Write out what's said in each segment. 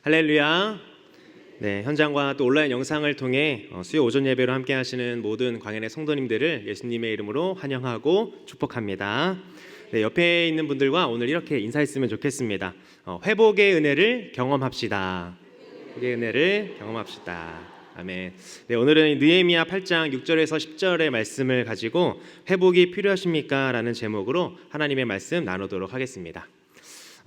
할렐루야. 네, 현장과 또 온라인 영상을 통해 수요 오전 예배로 함께 하시는 모든 광연의 성도님들을 예수님의 이름으로 환영하고 축복합니다. 네, 옆에 있는 분들과 오늘 이렇게 인사했으면 좋겠습니다. 회복의 은혜를 경험합시다. 회복의 은혜를 경험합시다. 아멘. 네, 오늘은 느헤미야 8장 6절에서 10절의 말씀을 가지고 회복이 필요하십니까? 라는 제목으로 하나님의 말씀 나누도록 하겠습니다.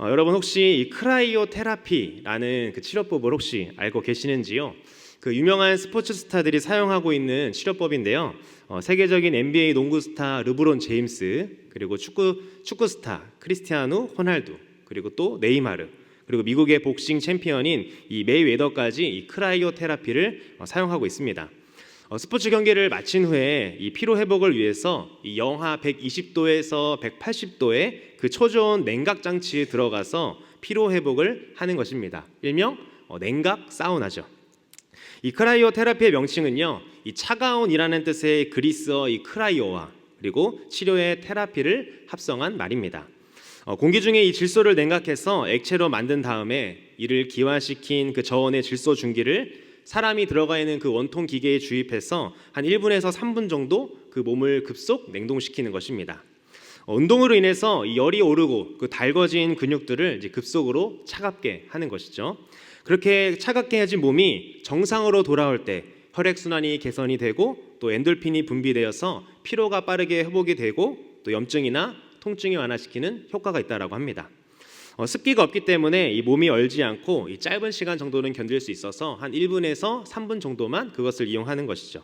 여러분 혹시 이 크라이오 테라피라는 그 치료법을 혹시 알고 계시는지요? 그 유명한 스포츠 스타들이 사용하고 있는 치료법인데요. 세계적인 NBA 농구 스타 르브론 제임스, 그리고 축구 스타 크리스티아누 호날두, 그리고 또 네이마르, 그리고 미국의 복싱 챔피언인 이 메이웨더까지 이 크라이오 테라피를 사용하고 있습니다. 스포츠 경기를 마친 후에 이 피로 회복을 위해서 이 영하 120도에서 180도의 그 초저온 냉각 장치에 들어가서 피로 회복을 하는 것입니다. 일명 냉각 사우나죠. 이 크라이오 테라피의 명칭은요, 이 차가운이라는 뜻의 그리스어 이 크라이오와 그리고 치료의 테라피를 합성한 말입니다. 공기 중에 이 질소를 냉각해서 액체로 만든 다음에 이를 기화시킨 그 저온의 질소 중기를 사람이 들어가 있는 그 원통 기계에 주입해서 한 1분에서 3분 정도 그 몸을 급속 냉동시키는 것입니다. 운동으로 인해서 열이 오르고 그 달궈진 근육들을 이제 급속으로 차갑게 하는 것이죠. 그렇게 차갑게 해진 몸이 정상으로 돌아올 때 혈액순환이 개선이 되고 또 엔돌핀이 분비되어서 피로가 빠르게 회복이 되고 또 염증이나 통증이 완화시키는 효과가 있다고 합니다. 습기가 없기 때문에 이 몸이 얼지 않고 이 짧은 시간 정도는 견딜 수 있어서 한 1분에서 3분 정도만 그것을 이용하는 것이죠.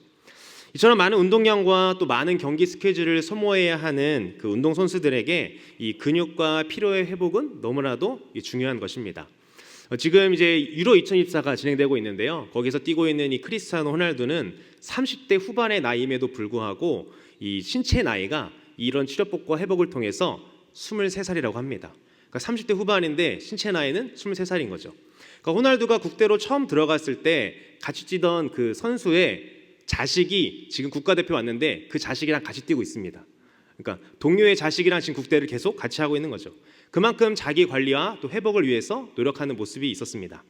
이처럼 많은 운동량과 또 많은 경기 스케줄을 소모해야 하는 그 운동 선수들에게 이 근육과 피로의 회복은 너무나도 중요한 것입니다. 지금 이제 유로 2024가 진행되고 있는데요. 거기서 뛰고 있는 이 크리스티아노 호날두는 30대 후반의 나이임에도 불구하고 이 신체 나이가 이런 치료법과 회복을 통해서 23살이라고 합니다. 그러니까 30대 후반인데 신체 나이는 23살인 거죠. 그러니까 호날두가 국대로 처음 들어갔을 때 같이 뛰던 그 선수의 자식이 지금 국가대표 왔는데 그 자식이랑 같이 뛰고 있습니다. 그러니까 동료의 자식이랑 지금 국대를 계속 같이 하고 있는 거죠. 그만큼 자기 관리와 또 회복을 위해서 노력하는 모습이 있었습니다.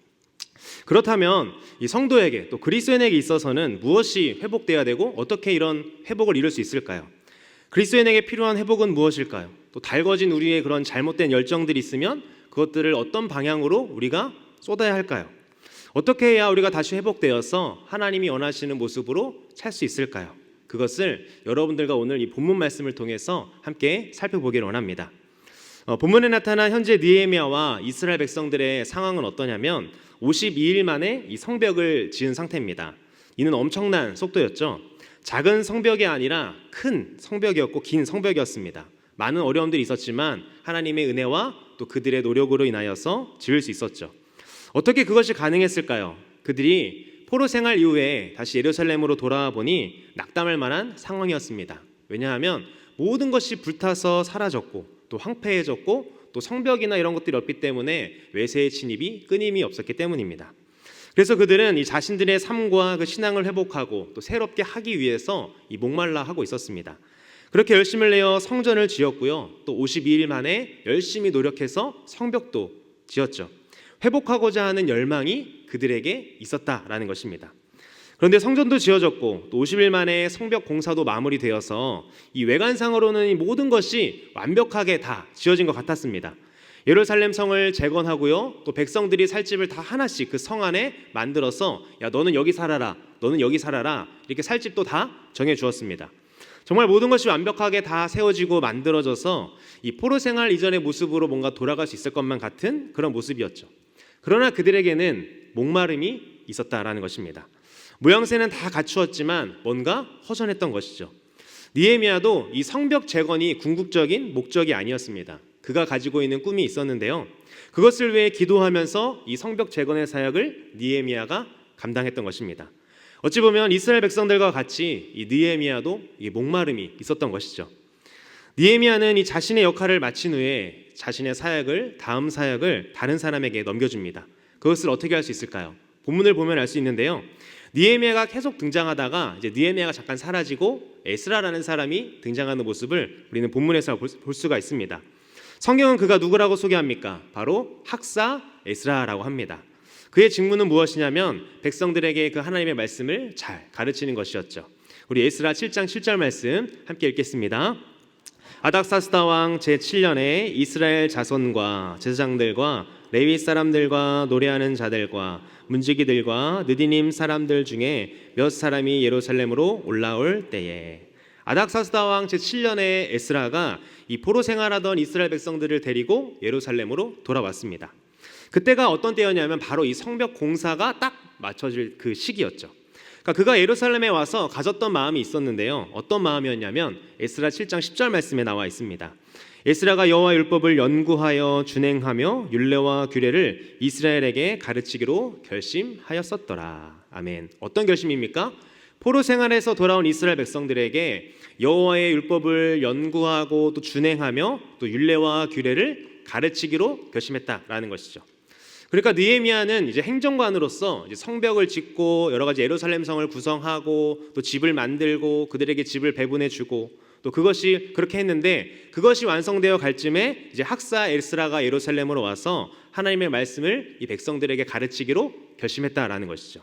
그렇다면 이 성도에게 또 그리스도인에게 있어서는 무엇이 회복돼야 되고 어떻게 이런 회복을 이룰 수 있을까요? 그리스도인에게 필요한 회복은 무엇일까요? 또 달궈진 우리의 그런 잘못된 열정들이 있으면 그것들을 어떤 방향으로 우리가 쏟아야 할까요? 어떻게 해야 우리가 다시 회복되어서 하나님이 원하시는 모습으로 살 수 있을까요? 그것을 여러분들과 오늘 이 본문 말씀을 통해서 함께 살펴보기를 원합니다. 본문에 나타난 현재 느헤미야와 이스라엘 백성들의 상황은 어떠냐면 52일 만에 이 성벽을 지은 상태입니다. 이는 엄청난 속도였죠. 작은 성벽이 아니라 큰 성벽이었고 긴 성벽이었습니다. 많은 어려움들이 있었지만 하나님의 은혜와 또 그들의 노력으로 인하여서 지을 수 있었죠. 어떻게 그것이 가능했을까요? 그들이 포로 생활 이후에 다시 예루살렘으로 돌아와 보니 낙담할 만한 상황이었습니다. 왜냐하면 모든 것이 불타서 사라졌고 또 황폐해졌고 또 성벽이나 이런 것들이 없기 때문에 외세의 침입이 끊임이 없었기 때문입니다. 그래서 그들은 이 자신들의 삶과 그 신앙을 회복하고 또 새롭게 하기 위해서 이 목말라 하고 있었습니다. 그렇게 열심을 내어 성전을 지었고요. 또 52일 만에 열심히 노력해서 성벽도 지었죠. 회복하고자 하는 열망이 그들에게 있었다라는 것입니다. 그런데 성전도 지어졌고 또 50일 만에 성벽 공사도 마무리되어서 이 외관상으로는 이 모든 것이 완벽하게 다 지어진 것 같았습니다. 예루살렘 성을 재건하고요. 또 백성들이 살 집을 다 하나씩 그 성 안에 만들어서 야 너는 여기 살아라, 너는 여기 살아라 이렇게 살 집도 다 정해 주었습니다. 정말 모든 것이 완벽하게 다 세워지고 만들어져서 이 포로 생활 이전의 모습으로 뭔가 돌아갈 수 있을 것만 같은 그런 모습이었죠. 그러나 그들에게는 목마름이 있었다라는 것입니다. 모양새는 다 갖추었지만 뭔가 허전했던 것이죠. 느헤미야도 이 성벽 재건이 궁극적인 목적이 아니었습니다. 그가 가지고 있는 꿈이 있었는데요. 그것을 위해 기도하면서 이 성벽 재건의 사역을 느헤미야가 감당했던 것입니다. 어찌 보면 이스라엘 백성들과 같이 이 느헤미야도 이 목마름이 있었던 것이죠. 느헤미야는 이 자신의 역할을 마친 후에 자신의 사역을 다음 사역을 다른 사람에게 넘겨줍니다. 그것을 어떻게 할 수 있을까요? 본문을 보면 알 수 있는데요. 느헤미야가 계속 등장하다가 이제 느헤미야가 잠깐 사라지고 에스라라는 사람이 등장하는 모습을 우리는 본문에서 볼 수가 있습니다. 성경은 그가 누구라고 소개합니까? 바로 학사 에스라라고 합니다. 그의 직무는 무엇이냐면 백성들에게 그 하나님의 말씀을 잘 가르치는 것이었죠. 우리 에스라 7장 7절 말씀 함께 읽겠습니다. 아닥사스다 왕 제7년에 이스라엘 자손과 제사장들과 레위 사람들과 노래하는 자들과 문지기들과 느디님 사람들 중에 몇 사람이 예루살렘으로 올라올 때에, 아닥사스다 왕 제7년에 에스라가 이 포로 생활하던 이스라엘 백성들을 데리고 예루살렘으로 돌아왔습니다. 그때가 어떤 때였냐면 바로 이 성벽 공사가 딱 맞춰질 그 시기였죠. 그러니까 그가 예루살렘에 와서 가졌던 마음이 있었는데요. 어떤 마음이었냐면 에스라 7장 10절 말씀에 나와 있습니다. 에스라가 여호와 율법을 연구하여 준행하며 율례와 규례를 이스라엘에게 가르치기로 결심하였었더라. 아멘. 어떤 결심입니까? 포로 생활에서 돌아온 이스라엘 백성들에게 여호와의 율법을 연구하고 또 준행하며 또 율례와 규례를 가르치기로 결심했다라는 것이죠. 그러니까 느헤미야는 이제 행정관으로서 이제 성벽을 짓고 여러 가지 예루살렘 성을 구성하고 또 집을 만들고 그들에게 집을 배분해 주고 또 그것이 그렇게 했는데, 그것이 완성되어 갈 쯤에 이제 학사 에스라가 예루살렘으로 와서 하나님의 말씀을 이 백성들에게 가르치기로 결심했다라는 것이죠.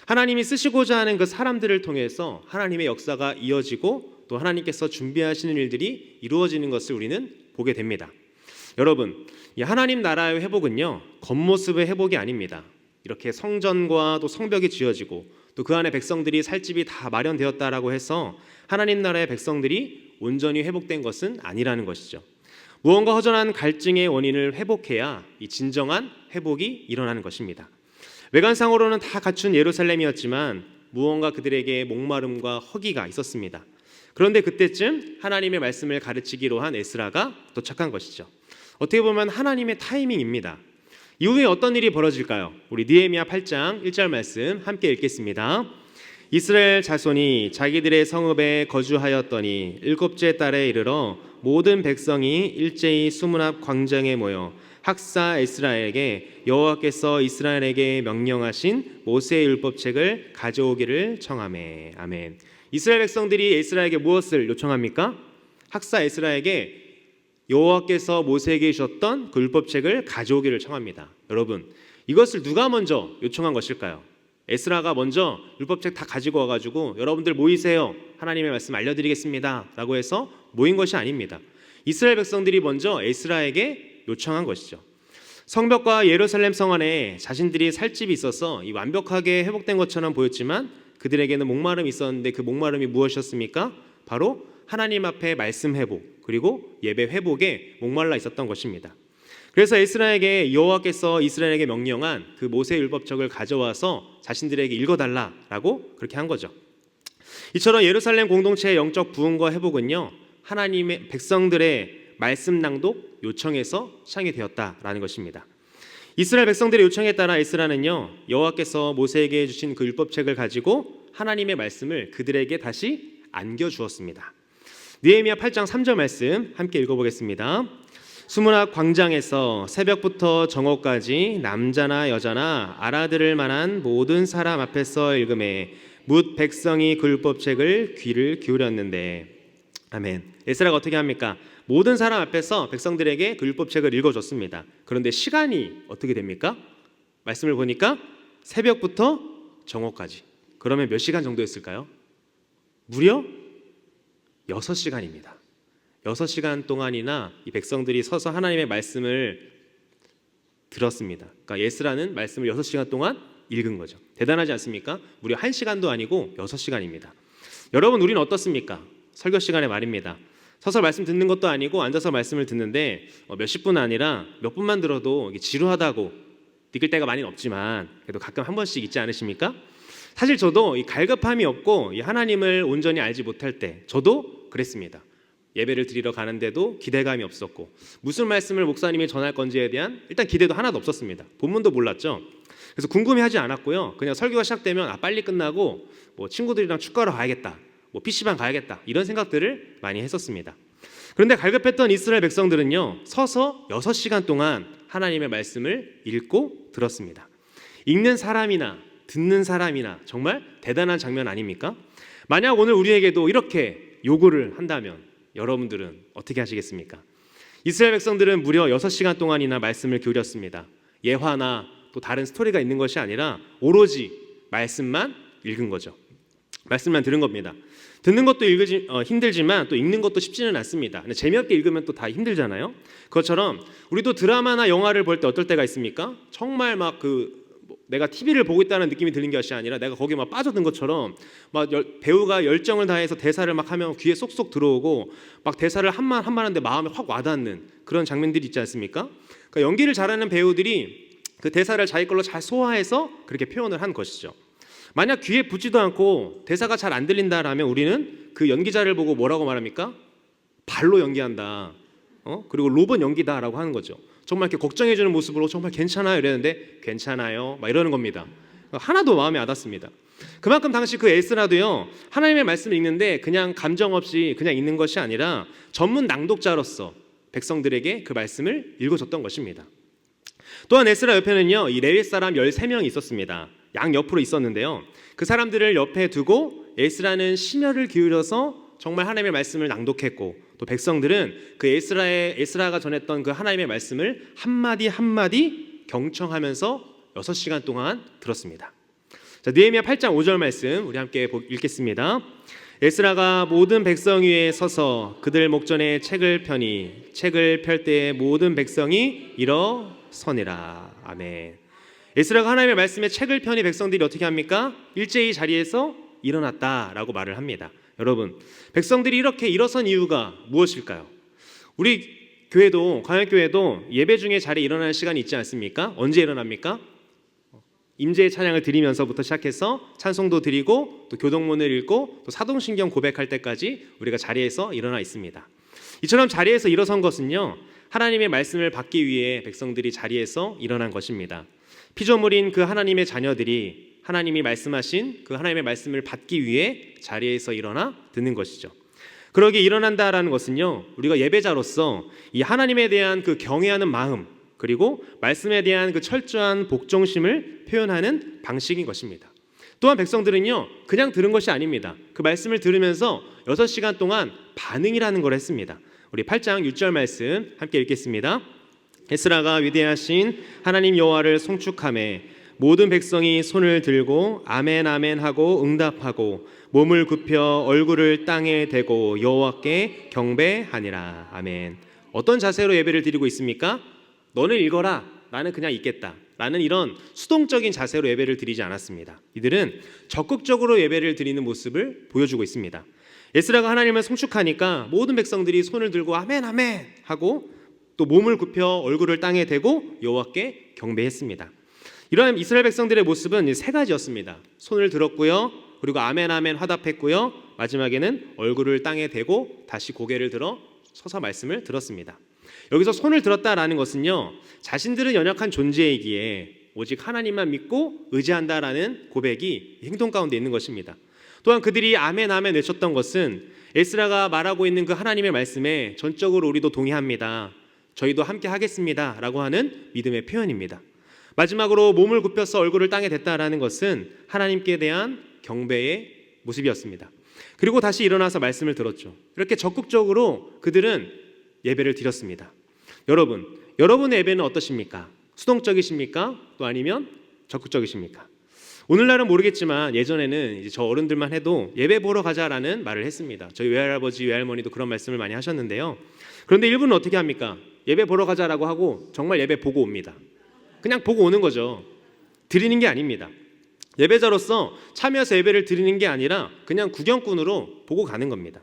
하나님이 쓰시고자 하는 그 사람들을 통해서 하나님의 역사가 이어지고 또 하나님께서 준비하시는 일들이 이루어지는 것을 우리는 보게 됩니다. 여러분, 이 하나님 나라의 회복은요, 겉모습의 회복이 아닙니다. 이렇게 성전과 또 성벽이 지어지고 또 그 안에 백성들이 살 집이 다 마련되었다라고 해서 하나님 나라의 백성들이 온전히 회복된 것은 아니라는 것이죠. 무언가 허전한 갈증의 원인을 회복해야 이 진정한 회복이 일어나는 것입니다. 외관상으로는 다 갖춘 예루살렘이었지만 무언가 그들에게 목마름과 허기가 있었습니다. 그런데 그때쯤 하나님의 말씀을 가르치기로 한 에스라가 도착한 것이죠. 어떻게 보면 하나님의 타이밍입니다. 이후에 어떤 일이 벌어질까요? 우리 느헤미야 8장 1절 말씀 함께 읽겠습니다. 이스라엘 자손이 자기들의 성읍에 거주하였더니 일곱째 달에 이르러 모든 백성이 일제히 수문 앞 광장에 모여 학사 에스라에게 여호와께서 이스라엘에게 명령하신 모세의 율법책을 가져오기를 청하매. 아멘. 이스라엘 백성들이 에스라에게 무엇을 요청합니까? 학사 에스라에게 여호와께서 모세에게 주셨던 그 율법책을 가져오기를 청합니다. 여러분, 이것을 누가 먼저 요청한 것일까요? 에스라가 먼저 율법책 다 가지고 와가지고 여러분들 모이세요, 하나님의 말씀 알려드리겠습니다 라고 해서 모인 것이 아닙니다. 이스라엘 백성들이 먼저 에스라에게 요청한 것이죠. 성벽과 예루살렘 성 안에 자신들이 살 집이 있어서 이 완벽하게 회복된 것처럼 보였지만 그들에게는 목마름이 있었는데 그 목마름이 무엇이었습니까? 바로 하나님 앞에 말씀 회복 그리고 예배 회복에 목말라 있었던 것입니다. 그래서 에스라에게 여호와께서 이스라엘에게 명령한 그 모세 율법책을 가져와서 자신들에게 읽어달라라고 그렇게 한 거죠. 이처럼 예루살렘 공동체의 영적 부흥과 회복은요, 하나님의 백성들의 말씀 낭독 요청에서 시작이 되었다라는 것입니다. 이스라엘 백성들의 요청에 따라 에스라는요, 여호와께서 모세에게 주신 그 율법책을 가지고 하나님의 말씀을 그들에게 다시 안겨주었습니다. 느헤미야 8장 3절 말씀 함께 읽어보겠습니다. 수문 앞 광장에서 새벽부터 정오까지 남자나 여자나 알아들을 만한 모든 사람 앞에서 읽음에 뭇 백성이 그 율법책을 귀를 기울였는데. 아멘. 에스라가 어떻게 합니까? 모든 사람 앞에서 백성들에게 그 율법책을 읽어줬습니다. 그런데 시간이 어떻게 됩니까? 말씀을 보니까 새벽부터 정오까지. 그러면 몇 시간 정도였을까요? 무려 6시간입니다. 6시간 동안이나 이 백성들이 서서 하나님의 말씀을 들었습니다. 그러니까 에스라는 말씀을 6시간 동안 읽은 거죠. 대단하지 않습니까? 무려 1시간도 아니고 6시간입니다. 여러분, 우리는 어떻습니까? 설교 시간에 말입니다. 서서 말씀 듣는 것도 아니고 앉아서 말씀을 듣는데 몇십 분 아니라 몇 분만 들어도 지루하다고 느낄 때가 많이 없지만 그래도 가끔 한 번씩 있지 않으십니까? 사실 저도 이 갈급함이 없고 이 하나님을 온전히 알지 못할 때 저도 그랬습니다. 예배를 드리러 가는데도 기대감이 없었고 무슨 말씀을 목사님이 전할 건지에 대한 일단 기대도 하나도 없었습니다. 본문도 몰랐죠. 그래서 궁금해하지 않았고요. 그냥 설교가 시작되면 빨리 끝나고 뭐 친구들이랑 축구하러 가야겠다, 뭐 PC방 가야겠다 이런 생각들을 많이 했었습니다. 그런데 갈급했던 이스라엘 백성들은요, 서서 6시간 동안 하나님의 말씀을 읽고 들었습니다. 읽는 사람이나 듣는 사람이나 정말 대단한 장면 아닙니까? 만약 오늘 우리에게도 이렇게 요구를 한다면 여러분들은 어떻게 하시겠습니까? 이스라엘 백성들은 무려 6시간 동안이나 말씀을 기울였습니다. 예화나 또 다른 스토리가 있는 것이 아니라 오로지 말씀만 읽은 거죠. 말씀만 들은 겁니다. 듣는 것도 힘들지만 또 읽는 것도 쉽지는 않습니다. 근데 재미없게 읽으면 또 다 힘들잖아요. 그것처럼 우리도 드라마나 영화를 볼 때 어떨 때가 있습니까? 정말 막 내가 TV를 보고 있다는 느낌이 드는 것이 아니라 내가 거기에 막 빠져든 것처럼 막 배우가 열정을 다해서 대사를 막 하면 귀에 쏙쏙 들어오고 막 대사를 한말 한마디인데 마음에 확 와닿는 그런 장면들이 있지 않습니까? 그러니까 연기를 잘하는 배우들이 그 대사를 자기 걸로 잘 소화해서 그렇게 표현을 한 것이죠. 만약 귀에 붙지도 않고 대사가 잘 안 들린다라면 우리는 그 연기자를 보고 뭐라고 말합니까? 발로 연기한다. 그리고 로봇 연기다라고 하는 거죠. 정말 이렇게 걱정해주는 모습으로 정말 괜찮아요 이랬는데 괜찮아요 막 이러는 겁니다. 하나도 마음에 와닿습니다. 그만큼 당시 그 에스라도요 하나님의 말씀을 읽는데 그냥 감정 없이 그냥 읽는 것이 아니라 전문 낭독자로서 백성들에게 그 말씀을 읽어줬던 것입니다. 또한 에스라 옆에는요 이 레위 사람 13명이 있었습니다. 양 옆으로 있었는데요 그 사람들을 옆에 두고 에스라는 심혈을 기울여서 정말 하나님의 말씀을 낭독했고 또 백성들은 그 에스라가 전했던 그 하나님의 말씀을 한마디 한마디 경청하면서 6시간 동안 들었습니다. 자, 느헤미야 8장 5절 말씀 우리 함께 읽겠습니다. 에스라가 모든 백성 위에 서서 그들 목전에 책을 펴니 책을 펼 때에 모든 백성이 일어서니라. 아멘. 에스라가 하나님의 말씀에 책을 펴니 백성들이 어떻게 합니까? 일제히 자리에서 일어났다라고 말을 합니다. 여러분, 백성들이 이렇게 일어선 이유가 무엇일까요? 우리 교회도 광역교회도 예배 중에 자리에 일어나는 시간이 있지 않습니까? 언제 일어납니까? 임재의 찬양을 드리면서부터 시작해서 찬송도 드리고 또 교동문을 읽고 또 사동신경 고백할 때까지 우리가 자리에서 일어나 있습니다. 이처럼 자리에서 일어선 것은요 하나님의 말씀을 받기 위해 백성들이 자리에서 일어난 것입니다. 피조물인 그 하나님의 자녀들이 하나님이 말씀하신 그 하나님의 말씀을 받기 위해 자리에서 일어나 듣는 것이죠. 그러기에 일어난다라는 것은요 우리가 예배자로서 이 하나님에 대한 그 경외하는 마음 그리고 말씀에 대한 그 철저한 복종심을 표현하는 방식인 것입니다. 또한 백성들은요 그냥 들은 것이 아닙니다. 그 말씀을 들으면서 6시간 동안 반응이라는 걸 했습니다. 우리 8장 6절 말씀 함께 읽겠습니다. 에스라가 위대하신 하나님 여호와를 송축하매 모든 백성이 손을 들고 아멘 아멘 하고 응답하고 몸을 굽혀 얼굴을 땅에 대고 여호와께 경배하니라. 아멘. 어떤 자세로 예배를 드리고 있습니까? 너는 읽어라, 나는 그냥 읽겠다 라는 이런 수동적인 자세로 예배를 드리지 않았습니다. 이들은 적극적으로 예배를 드리는 모습을 보여주고 있습니다. 에스라가 하나님을 송축하니까 모든 백성들이 손을 들고 아멘 아멘 하고 또 몸을 굽혀 얼굴을 땅에 대고 여호와께 경배했습니다. 이러한 이스라엘 백성들의 모습은 세 가지였습니다. 손을 들었고요, 그리고 아멘 아멘 화답했고요, 마지막에는 얼굴을 땅에 대고 다시 고개를 들어 서서 말씀을 들었습니다. 여기서 손을 들었다라는 것은요 자신들은 연약한 존재이기에 오직 하나님만 믿고 의지한다라는 고백이 행동 가운데 있는 것입니다. 또한 그들이 아멘 아멘 외쳤던 것은 에스라가 말하고 있는 그 하나님의 말씀에 전적으로 우리도 동의합니다, 저희도 함께 하겠습니다 라고 하는 믿음의 표현입니다. 마지막으로 몸을 굽혀서 얼굴을 땅에 댔다라는 것은 하나님께 대한 경배의 모습이었습니다. 그리고 다시 일어나서 말씀을 들었죠. 이렇게 적극적으로 그들은 예배를 드렸습니다. 여러분의 예배는 어떠십니까? 수동적이십니까? 또 아니면 적극적이십니까? 오늘날은 모르겠지만 예전에는 이제 저 어른들만 해도 예배 보러 가자라는 말을 했습니다. 저희 외할아버지 외할머니도 그런 말씀을 많이 하셨는데요. 그런데 일부는 어떻게 합니까? 예배 보러 가자라고 하고 정말 예배 보고 옵니다. 그냥 보고 오는 거죠. 드리는 게 아닙니다. 예배자로서 참여해서 예배를 드리는 게 아니라 그냥 구경꾼으로 보고 가는 겁니다.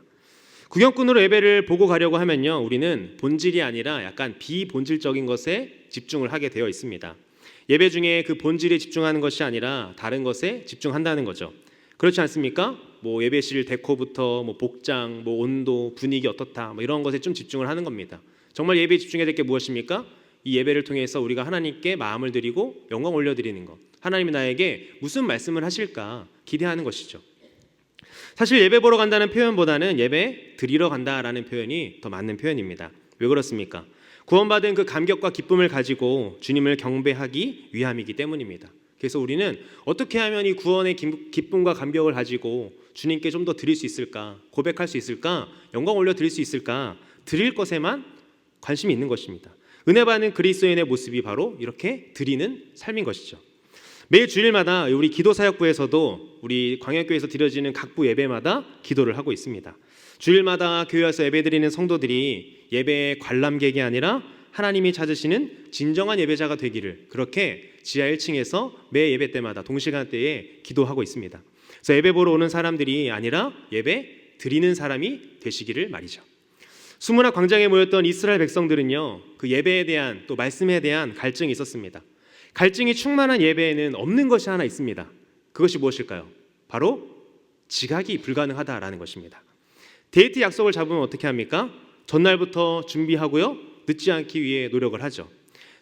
구경꾼으로 예배를 보고 가려고 하면요 우리는 본질이 아니라 약간 비본질적인 것에 집중을 하게 되어 있습니다. 예배 중에 그 본질에 집중하는 것이 아니라 다른 것에 집중한다는 거죠. 그렇지 않습니까? 뭐 예배실 데코부터 뭐 복장, 뭐 온도, 분위기 어떻다 뭐 이런 것에 좀 집중을 하는 겁니다. 정말 예배에 집중해야 될 게 무엇입니까? 이 예배를 통해서 우리가 하나님께 마음을 드리고 영광 올려드리는 것, 하나님이 나에게 무슨 말씀을 하실까 기대하는 것이죠. 사실 예배 보러 간다는 표현보다는 예배 드리러 간다라는 표현이 더 맞는 표현입니다. 왜 그렇습니까? 구원받은 그 감격과 기쁨을 가지고 주님을 경배하기 위함이기 때문입니다. 그래서 우리는 어떻게 하면 이 구원의 기쁨과 감격을 가지고 주님께 좀 더 드릴 수 있을까, 고백할 수 있을까, 영광 올려드릴 수 있을까, 드릴 것에만 관심이 있는 것입니다. 은혜 받는 그리스도인의 모습이 바로 이렇게 드리는 삶인 것이죠. 매일 주일마다 우리 기도사역부에서도 우리 광역교회에서 드려지는 각부 예배마다 기도를 하고 있습니다. 주일마다 교회 와서 예배드리는 성도들이 예배의 관람객이 아니라 하나님이 찾으시는 진정한 예배자가 되기를, 그렇게 지하 1층에서 매 예배 때마다 동시간대에 기도하고 있습니다. 그래서 예배 보러 오는 사람들이 아니라 예배 드리는 사람이 되시기를 말이죠. 수문학 광장에 모였던 이스라엘 백성들은요, 그 예배에 대한, 또 말씀에 대한 갈증이 있었습니다. 갈증이 충만한 예배에는 없는 것이 하나 있습니다. 그것이 무엇일까요? 바로 지각이 불가능하다라는 것입니다. 데이트 약속을 잡으면 어떻게 합니까? 전날부터 준비하고요, 늦지 않기 위해 노력을 하죠.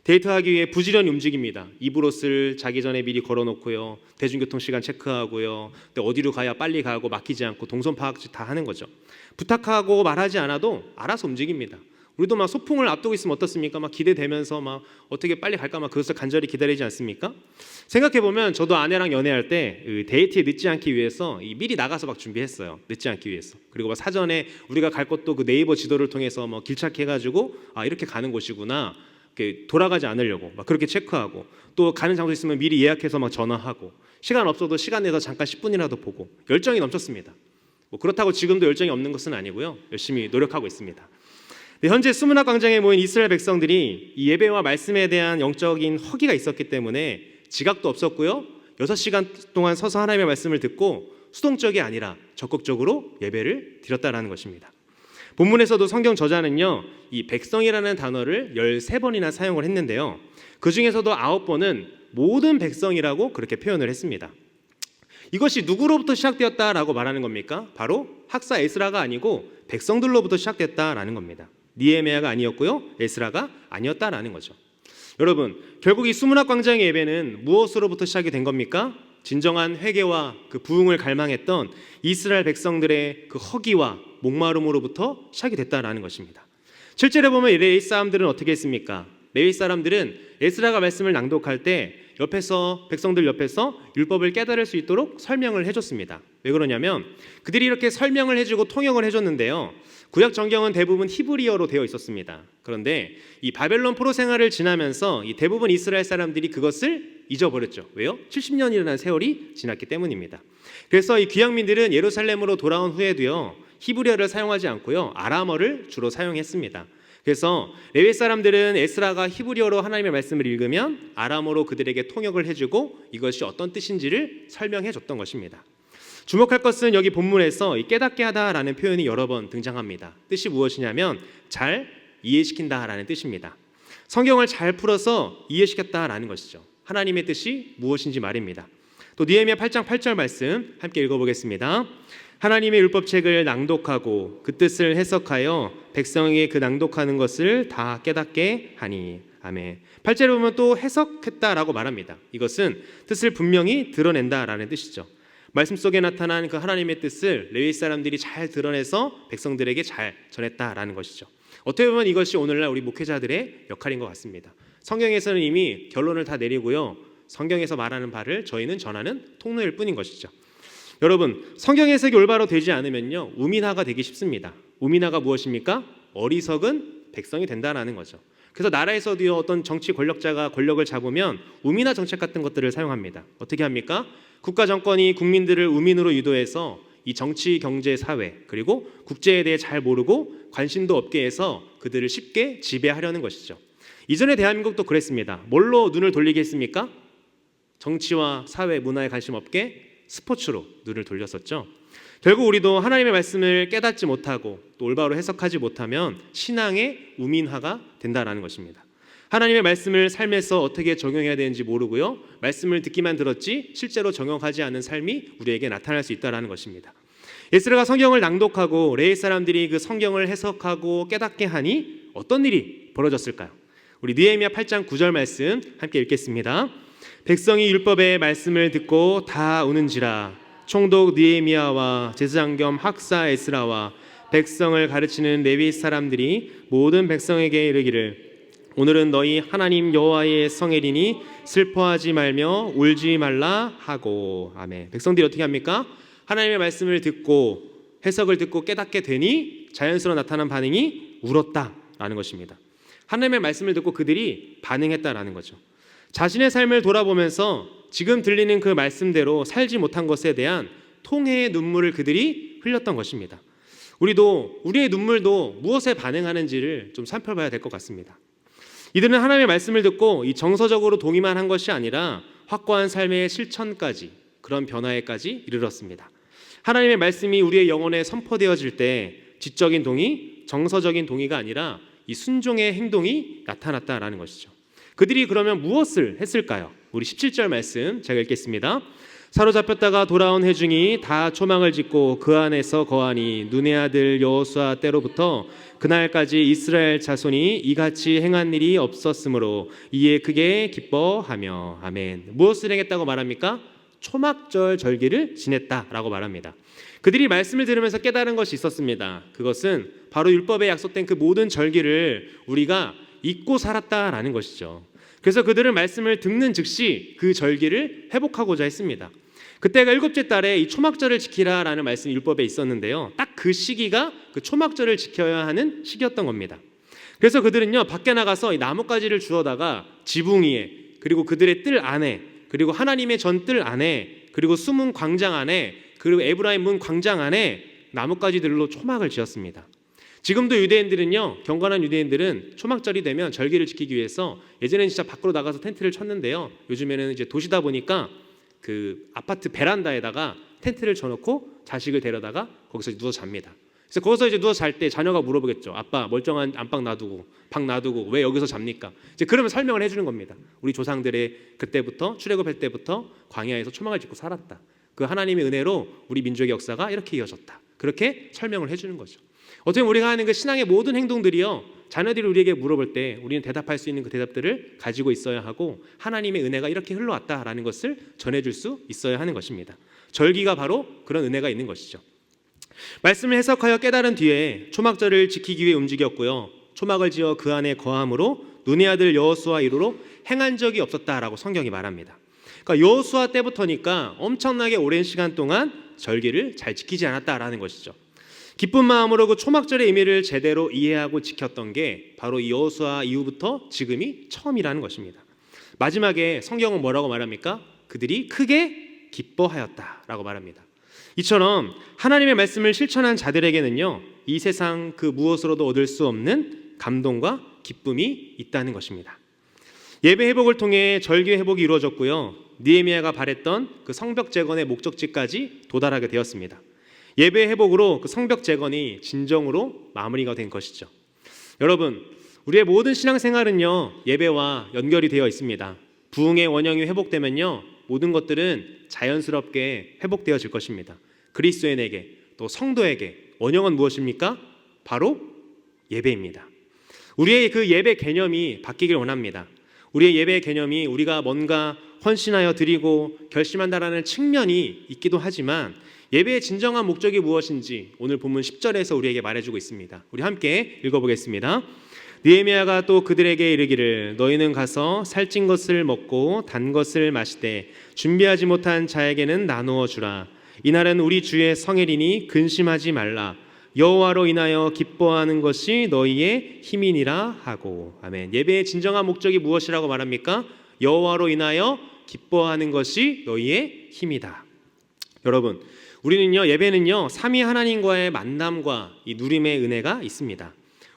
데이트하기 위해 부지런히 움직입니다. 이불옷을 자기 전에 미리 걸어놓고요, 대중교통 시간 체크하고요, 어디로 가야 빨리 가고 막히지 않고 동선 파악 다 하는 거죠. 부탁하고 말하지 않아도 알아서 움직입니다. 우리도 막 소풍을 앞두고 있으면 어떻습니까? 막 기대되면서 막 어떻게 빨리 갈까 막 그것을 간절히 기다리지 않습니까? 생각해 보면 저도 아내랑 연애할 때 데이트에 늦지 않기 위해서 미리 나가서 막 준비했어요. 늦지 않기 위해서. 그리고 막 사전에 우리가 갈 곳도 그 네이버 지도를 통해서 뭐 길찾기해가지고 이렇게 가는 곳이구나, 이렇게 돌아가지 않으려고 막 그렇게 체크하고, 또 가는 장소 있으면 미리 예약해서 막 전화하고, 시간 없어도 시간 내서 잠깐 10분이라도 보고, 열정이 넘쳤습니다. 뭐 그렇다고 지금도 열정이 없는 것은 아니고요, 열심히 노력하고 있습니다. 네, 현재 수문학 광장에 모인 이스라엘 백성들이 이 예배와 말씀에 대한 영적인 허기가 있었기 때문에 지각도 없었고요, 6시간 동안 서서 하나님의 말씀을 듣고 수동적이 아니라 적극적으로 예배를 드렸다라는 것입니다. 본문에서도 성경 저자는요, 이 백성이라는 단어를 13번이나 사용을 했는데요, 그 중에서도 9번은 모든 백성이라고 그렇게 표현을 했습니다. 이것이 누구로부터 시작되었다라고 말하는 겁니까? 바로 학사 에스라가 아니고 백성들로부터 시작됐다라는 겁니다. 니에미야가 아니었고요, 에스라가 아니었다라는 거죠. 여러분, 결국 이 수문학 광장의 예배는 무엇으로부터 시작이 된 겁니까? 진정한 회개와 그 부흥을 갈망했던 이스라엘 백성들의 그 허기와 목마름으로부터 시작이 됐다라는 것입니다. 실제로 보면 레위 사람들은 어떻게 했습니까? 레위 사람들은 에스라가 말씀을 낭독할 때 옆에서, 백성들 옆에서 율법을 깨달을 수 있도록 설명을 해줬습니다. 왜 그러냐면 그들이 이렇게 설명을 해주고 통역을 해줬는데요, 구약 정경은 대부분 히브리어로 되어 있었습니다. 그런데 이 바벨론 포로 생활을 지나면서 이 대부분 이스라엘 사람들이 그것을 잊어버렸죠. 왜요? 70년이라는 세월이 지났기 때문입니다. 그래서 이 귀향민들은 예루살렘으로 돌아온 후에도요, 히브리어를 사용하지 않고요, 아람어를 주로 사용했습니다. 그래서 레위 사람들은 에스라가 히브리어로 하나님의 말씀을 읽으면 아람어로 그들에게 통역을 해주고 이것이 어떤 뜻인지를 설명해 줬던 것입니다. 주목할 것은 여기 본문에서 이 깨닫게 하다라는 표현이 여러 번 등장합니다. 뜻이 무엇이냐면 잘 이해시킨다라는 뜻입니다. 성경을 잘 풀어서 이해시켰다라는 것이죠. 하나님의 뜻이 무엇인지 말입니다. 또 느헤미야 8장 8절 말씀 함께 읽어보겠습니다. 하나님의 율법책을 낭독하고 그 뜻을 해석하여 백성에게 그 낭독하는 것을 다 깨닫게 하니. 아멘. 8절에 보면 또 해석했다라고 말합니다. 이것은 뜻을 분명히 드러낸다라는 뜻이죠. 말씀 속에 나타난 그 하나님의 뜻을 레위 사람들이 잘 드러내서 백성들에게 잘 전했다라는 것이죠. 어떻게 보면 이것이 오늘날 우리 목회자들의 역할인 것 같습니다. 성경에서는 이미 결론을 다 내리고요, 성경에서 말하는 바를 저희는 전하는 통로일 뿐인 것이죠. 여러분, 성경 해석이 올바로 되지 않으면요, 우민화가 되기 쉽습니다. 우민화가 무엇입니까? 어리석은 백성이 된다라는 거죠. 그래서 나라에서도요, 어떤 정치 권력자가 권력을 잡으면 우민화 정책 같은 것들을 사용합니다. 어떻게 합니까? 국가 정권이 국민들을 우민으로 유도해서 이 정치, 경제, 사회, 그리고 국제에 대해 잘 모르고 관심도 없게 해서 그들을 쉽게 지배하려는 것이죠. 이전에 대한민국도 그랬습니다. 뭘로 눈을 돌리게 했습니까? 정치와 사회, 문화에 관심 없게 스포츠로 눈을 돌렸었죠. 결국 우리도 하나님의 말씀을 깨닫지 못하고 또 올바로 해석하지 못하면 신앙의 우민화가 된다라는 것입니다. 하나님의 말씀을 삶에서 어떻게 적용해야 되는지 모르고요, 말씀을 듣기만 들었지 실제로 적용하지 않은 삶이 우리에게 나타날 수 있다라는 것입니다. 에스라가 성경을 낭독하고 레위 사람들이 그 성경을 해석하고 깨닫게 하니 어떤 일이 벌어졌을까요? 우리 느헤미야 8장 9절 말씀 함께 읽겠습니다. 백성이 율법의 말씀을 듣고 다 우는지라. 총독 느헤미야와 제사장 겸 학사 에스라와 백성을 가르치는 레위 사람들이 모든 백성에게 이르기를 오늘은 너희 하나님 여호와의 성일이니 슬퍼하지 말며 울지 말라 하고. 아멘. 백성들이 어떻게 합니까? 하나님의 말씀을 듣고 해석을 듣고 깨닫게 되니 자연스러워 나타난 반응이 울었다라는 것입니다. 하나님의 말씀을 듣고 그들이 반응했다라는 거죠. 자신의 삶을 돌아보면서 지금 들리는 그 말씀대로 살지 못한 것에 대한 통회의 눈물을 그들이 흘렸던 것입니다. 우리도 우리의 눈물도 무엇에 반응하는지를 좀 살펴봐야 될 것 같습니다. 이들은 하나님의 말씀을 듣고 이 정서적으로 동의만 한 것이 아니라 확고한 삶의 실천까지, 그런 변화에까지 이르렀습니다. 하나님의 말씀이 우리의 영혼에 선포되어질 때 지적인 동의, 정서적인 동의가 아니라 이 순종의 행동이 나타났다라는 것이죠. 그들이 그러면 무엇을 했을까요? 우리 17절 말씀 제가 읽겠습니다. 사로잡혔다가 돌아온 회중이 다 초막을 짓고 그 안에서 거하니 눈의 아들 여호수아 때로부터 그날까지 이스라엘 자손이 이같이 행한 일이 없었으므로 이에 크게 기뻐하며. 아멘. 무엇을 행했다고 말합니까? 초막절 절기를 지냈다라고 말합니다. 그들이 말씀을 들으면서 깨달은 것이 있었습니다. 그것은 바로 율법에 약속된 그 모든 절기를 우리가 잊고 살았다라는 것이죠. 그래서 그들은 말씀을 듣는 즉시 그 절기를 회복하고자 했습니다. 그때가 7째 달에 이 초막절을 지키라라는 말씀이 율법에 있었는데요. 딱 그 시기가 그 초막절을 지켜야 하는 시기였던 겁니다. 그래서 그들은요, 밖에 나가서 이 나뭇가지를 주워다가 지붕 위에, 그리고 그들의 뜰 안에, 그리고 하나님의 전뜰 안에, 그리고 수문 광장 안에, 그리고 에브라임 문 광장 안에 나뭇가지들로 초막을 지었습니다. 지금도 유대인들은요, 경건한 유대인들은 초막절이 되면 절기를 지키기 위해서 예전에는 진짜 밖으로 나가서 텐트를 쳤는데요, 요즘에는 이제 도시다 보니까 그 아파트 베란다에다가 텐트를 쳐놓고 자식을 데려다가 거기서 누워 잡니다. 그래서 거기서 이제 누워 잘 때 자녀가 물어보겠죠. 아빠, 멀쩡한 안방 놔두고 방 놔두고 왜 여기서 잡니까? 이제 그러면 설명을 해주는 겁니다. 우리 조상들의 그때부터 출애굽할 때부터 광야에서 초막을 짓고 살았다. 그 하나님의 은혜로 우리 민족의 역사가 이렇게 이어졌다. 그렇게 설명을 해주는 거죠. 어떻게 보면 우리가 하는 그 신앙의 모든 행동들이요, 자녀들이 우리에게 물어볼 때 우리는 대답할 수 있는 그 대답들을 가지고 있어야 하고, 하나님의 은혜가 이렇게 흘러왔다라는 것을 전해줄 수 있어야 하는 것입니다. 절기가 바로 그런 은혜가 있는 것이죠. 말씀을 해석하여 깨달은 뒤에 초막절을 지키기 위해 움직였고요, 초막을 지어 그 안에 거함으로 눈의 아들 여호수아 이후로 행한 적이 없었다라고 성경이 말합니다. 그러니까 여호수아 때부터니까 엄청나게 오랜 시간 동안 절기를 잘 지키지 않았다라는 것이죠. 기쁜 마음으로 그 초막절의 의미를 제대로 이해하고 지켰던 게 바로 이 여호수아 이후부터 지금이 처음이라는 것입니다. 마지막에 성경은 뭐라고 말합니까? 그들이 크게 기뻐하였다라고 말합니다. 이처럼 하나님의 말씀을 실천한 자들에게는요, 이 세상 그 무엇으로도 얻을 수 없는 감동과 기쁨이 있다는 것입니다. 예배 회복을 통해 절기 회복이 이루어졌고요, 느헤미야가 바랬던 그 성벽 재건의 목적지까지 도달하게 되었습니다. 예배 회복으로 그 성벽 재건이 진정으로 마무리가 된 것이죠. 여러분, 우리의 모든 신앙생활은요, 예배와 연결이 되어 있습니다. 부흥의 원형이 회복되면요, 모든 것들은 자연스럽게 회복되어질 것입니다. 그리스도인에게, 또 성도에게 원형은 무엇입니까? 바로 예배입니다. 우리의 그 예배 개념이 바뀌길 원합니다. 우리의 예배 개념이 우리가 뭔가 헌신하여 드리고 결심한다라는 측면이 있기도 하지만, 예배의 진정한 목적이 무엇인지 오늘 본문 10절에서 우리에게 말해주고 있습니다. 우리 함께 읽어보겠습니다. 느헤미야가 또 그들에게 이르기를 너희는 가서 살찐 것을 먹고 단 것을 마시되 준비하지 못한 자에게는 나누어 주라. 이날은 우리 주의 성일이니 근심하지 말라. 여호와로 인하여 기뻐하는 것이 너희의 힘이니라 하고. 아멘. 예배의 진정한 목적이 무엇이라고 말합니까? 여호와로 인하여 기뻐하는 것이 너희의 힘이다. 여러분, 우리는요, 예배는요, 삼위 하나님과의 만남과 이 누림의 은혜가 있습니다.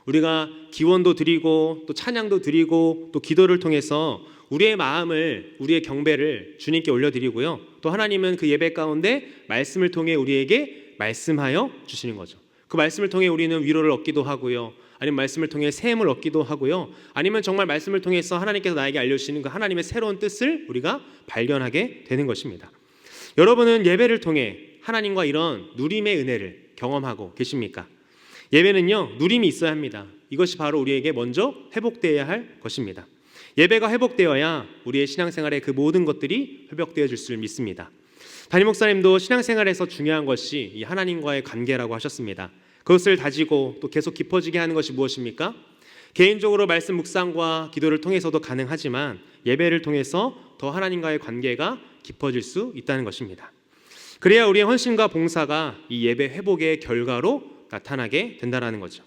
우리가 기원도 드리고 또 찬양도 드리고 또 기도를 통해서 우리의 마음을, 우리의 경배를 주님께 올려드리고요, 또 하나님은 그 예배 가운데 말씀을 통해 우리에게 말씀하여 주시는 거죠. 그 말씀을 통해 우리는 위로를 얻기도 하고요, 아니면 말씀을 통해 세움을 얻기도 하고요, 아니면 정말 말씀을 통해서 하나님께서 나에게 알려주시는 그 하나님의 새로운 뜻을 우리가 발견하게 되는 것입니다. 여러분은 예배를 통해 하나님과 이런 누림의 은혜를 경험하고 계십니까? 예배는요, 누림이 있어야 합니다. 이것이 바로 우리에게 먼저 회복되어야 할 것입니다. 예배가 회복되어야 우리의 신앙생활의 그 모든 것들이 회복되어질 줄 믿습니다. 담임 목사님도 신앙생활에서 중요한 것이 이 하나님과의 관계라고 하셨습니다. 그것을 다지고 또 계속 깊어지게 하는 것이 무엇입니까? 개인적으로 말씀 묵상과 기도를 통해서도 가능하지만 예배를 통해서 더 하나님과의 관계가 깊어질 수 있다는 것입니다. 그래야 우리의 헌신과 봉사가 이 예배 회복의 결과로 나타나게 된다는 거죠.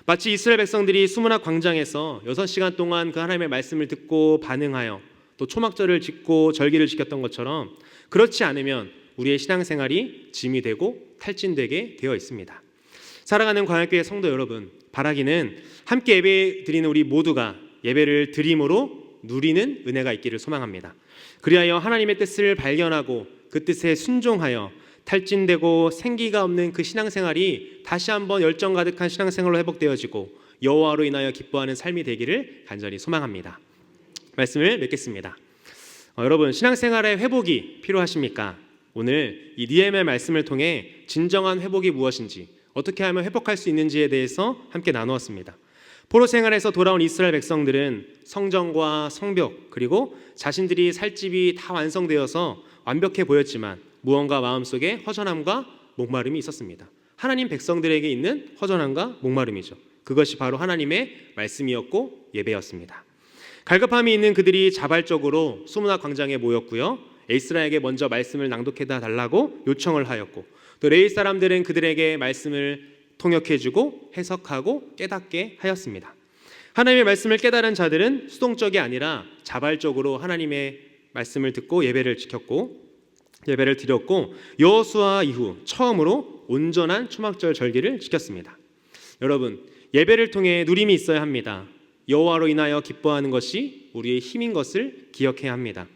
마치 이스라엘 백성들이 수문학 광장에서 6시간 동안 그 하나님의 말씀을 듣고 반응하여 또 초막절을 짓고 절기를 지켰던 것처럼 그렇지 않으면 우리의 신앙생활이 짐이 되고 탈진되게 되어 있습니다. 사랑하는 광야교회 성도 여러분, 바라기는 함께 예배 드리는 우리 모두가 예배를 드림으로 누리는 은혜가 있기를 소망합니다. 그리하여 하나님의 뜻을 발견하고 그 뜻에 순종하여 탈진되고 생기가 없는 그 신앙생활이 다시 한번 열정 가득한 신앙생활로 회복되어지고 여호와로 인하여 기뻐하는 삶이 되기를 간절히 소망합니다. 말씀을 맺겠습니다. 여러분, 신앙생활의 회복이 필요하십니까? 오늘 이 느헤미야 말씀을 통해 진정한 회복이 무엇인지, 어떻게 하면 회복할 수 있는지에 대해서 함께 나누었습니다. 포로 생활에서 돌아온 이스라엘 백성들은 성전과 성벽 그리고 자신들이 살 집이 다 완성되어서 완벽해 보였지만 무언가 마음속에 허전함과 목마름이 있었습니다. 하나님 백성들에게 있는 허전함과 목마름이죠. 그것이 바로 하나님의 말씀이었고 예배였습니다. 갈급함이 있는 그들이 자발적으로 수문학 광장에 모였고요, 에스라에게 먼저 말씀을 낭독해 달라고 요청을 하였고, 또 레위 사람들은 그들에게 말씀을 통역해주고 해석하고 깨닫게 하였습니다. 하나님의 말씀을 깨달은 자들은 수동적이 아니라 자발적으로 하나님의 말씀을 듣고 예배를 드렸고 여호수아 이후 처음으로 온전한 초막절 절기를 지켰습니다. 여러분, 예배를 통해 누림이 있어야 합니다. 여호와로 인하여 기뻐하는 것이 우리의 힘인 것을 기억해야 합니다.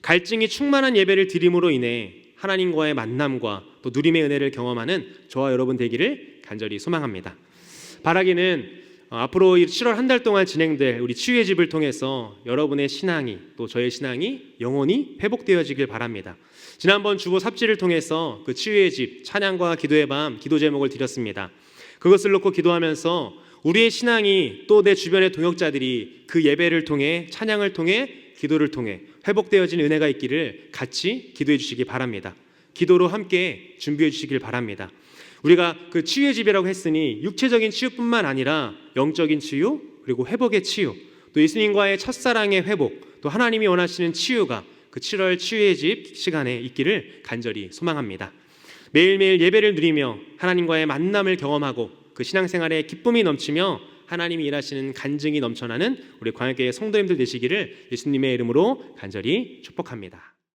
갈증이 충만한 예배를 드림으로 인해 하나님과의 만남과 또 누림의 은혜를 경험하는 저와 여러분 되기를 간절히 소망합니다. 바라기는 앞으로 7월 한 달 동안 진행될 우리 치유의 집을 통해서 여러분의 신앙이 또 저의 신앙이 영원히 회복되어지길 바랍니다. 지난번 주보 삽질을 통해서 그 치유의 집 찬양과 기도의 밤 기도 제목을 드렸습니다. 그것을 놓고 기도하면서 우리의 신앙이 또 내 주변의 동역자들이 그 예배를 통해 찬양을 통해 기도를 통해 회복되어진 은혜가 있기를 같이 기도해 주시기 바랍니다. 기도로 함께 준비해 주시길 바랍니다. 우리가 그 치유의 집이라고 했으니 육체적인 치유뿐만 아니라 영적인 치유 그리고 회복의 치유, 또 예수님과의 첫사랑의 회복, 또 하나님이 원하시는 치유가 그 7월 치유의 집 시간에 있기를 간절히 소망합니다. 매일매일 예배를 누리며 하나님과의 만남을 경험하고 그 신앙생활에 기쁨이 넘치며 하나님이 일하시는 간증이 넘쳐나는 우리 광야교회 성도님들 되시기를 예수님의 이름으로 간절히 축복합니다.